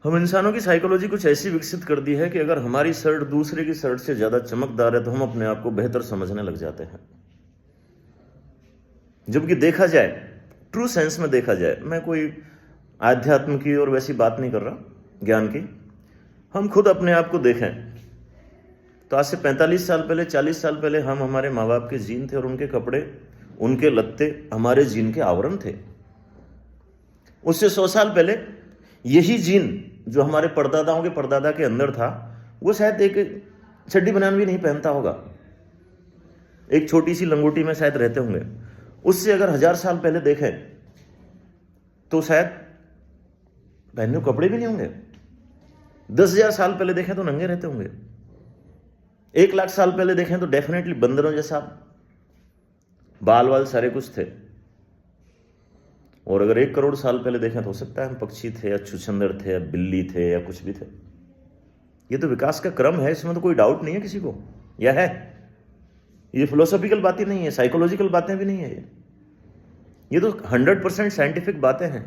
हम इंसानों की साइकोलॉजी कुछ ऐसी विकसित कर दी है कि अगर हमारी शर्ट दूसरे की शर्ट से ज़्यादा चमकदार है तो हम अपने आप को बेहतर समझने लग जाते हैं। जबकि देखा जाए, ट्रू सेंस में देखा जाए, मैं कोई आध्यात्म की और वैसी बात नहीं कर रहा, ज्ञान की, हम खुद अपने आप को देखें तो आज से 45 साल पहले, 40 साल पहले हम हमारे माँ बाप के जीन थे और उनके कपड़े, उनके लत्ते हमारे जीन के आवरण थे। उससे 100 साल पहले यही जीन जो हमारे परदादाओं के परदादा के अंदर था, वो शायद एक चड्डी बनियान भी नहीं पहनता होगा, एक छोटी सी लंगोटी में शायद रहते होंगे। उससे अगर 1000 साल पहले देखें तो शायद पहनने को कपड़े भी नहीं होंगे। 10,000 साल पहले देखें तो नंगे रहते होंगे। 1 लाख साल पहले देखें तो डेफिनेटली बंदरों जैसा बाल वाल सारे कुछ थे। और अगर 1 करोड़ साल पहले देखें तो हो सकता है हम पक्षी थे या छुछंदर थे या बिल्ली थे या कुछ भी थे। ये तो विकास का क्रम है, इसमें तो कोई डाउट नहीं है किसी को। यह है, ये फिलोसॉफिकल बातें नहीं है, साइकोलॉजिकल बातें भी नहीं है, ये तो 100% साइंटिफिक बातें हैं।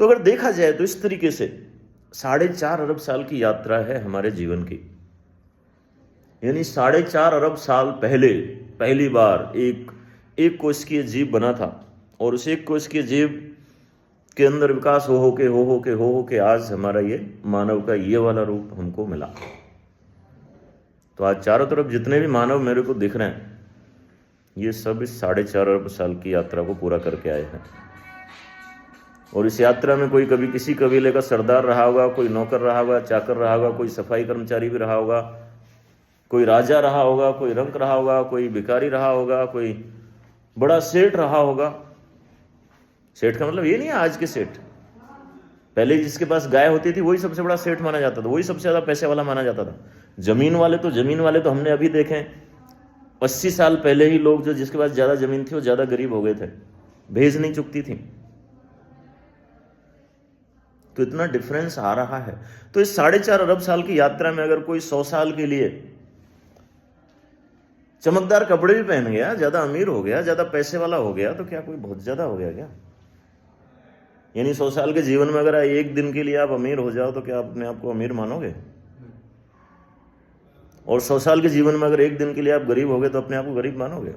तो अगर देखा जाए तो इस तरीके से 4.5 अरब साल की यात्रा है हमारे जीवन की। यानी 4.5 अरब साल पहले पहली बार एक कोशिकीय जीव बना था और उस एक कोशिकीय जीव के अंदर विकास हो के आज हमारा ये मानव का ये वाला रूप हमको मिला। तो आज चारों तरफ जितने भी मानव मेरे को दिख रहे हैं, ये सब इस 4.5 अरब साल की यात्रा को पूरा करके आए हैं। और इस यात्रा में कोई कभी किसी कबीले का सरदार रहा होगा, कोई नौकर रहा होगा, चाकर रहा होगा, कोई सफाई कर्मचारी भी रहा होगा, कोई राजा रहा होगा, कोई रंक रहा होगा, कोई भिखारी रहा होगा, कोई बड़ा सेठ रहा होगा। सेठ का मतलब ये नहीं है आज के सेठ, पहले जिसके पास गाय होती थी वही सबसे बड़ा सेठ माना जाता था, वही सबसे ज़्यादा पैसे वाला माना जाता था। जमीन वाले तो हमने अभी देखे 80 साल पहले ही लोग जो जिसके पास ज़्यादा जमीन थी वो ज़्यादा गरीब हो गए थे, भेज नहीं चुकती थी। तो इतना डिफरेंस आ रहा है। तो इस 4.5 अरब साल की यात्रा में अगर कोई 100 साल के लिए चमकदार कपड़े भी पहन गया, ज्यादा अमीर हो गया, ज्यादा पैसे वाला हो गया, तो क्या कोई बहुत ज्यादा हो गया क्या? यानी 100 साल के जीवन में अगर एक दिन के लिए आप अमीर हो जाओ तो क्या आप अपने आप को अमीर मानोगे? और 100 साल के जीवन में अगर एक दिन के लिए आप गरीब हो गए तो अपने आप को गरीब मानोगे?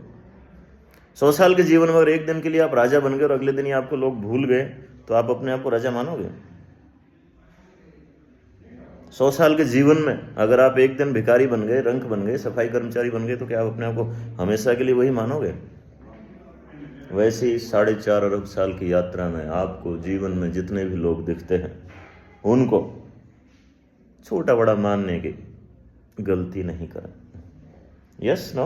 100 साल के जीवन में अगर एक दिन के लिए आप राजा बन गए और अगले दिन ही आपको लोग भूल गए तो आप अपने आप को राजा मानोगे? 100 साल के जीवन में अगर आप एक दिन भिखारी बन गए, रंक बन गए, सफाई कर्मचारी बन गए तो क्या आप अपने आप को हमेशा के लिए वही मानोगे? वैसे ही 4.5 अरब साल की यात्रा में आपको जीवन में जितने भी लोग दिखते हैं उनको छोटा बड़ा मानने की गलती नहीं करें। Yes no?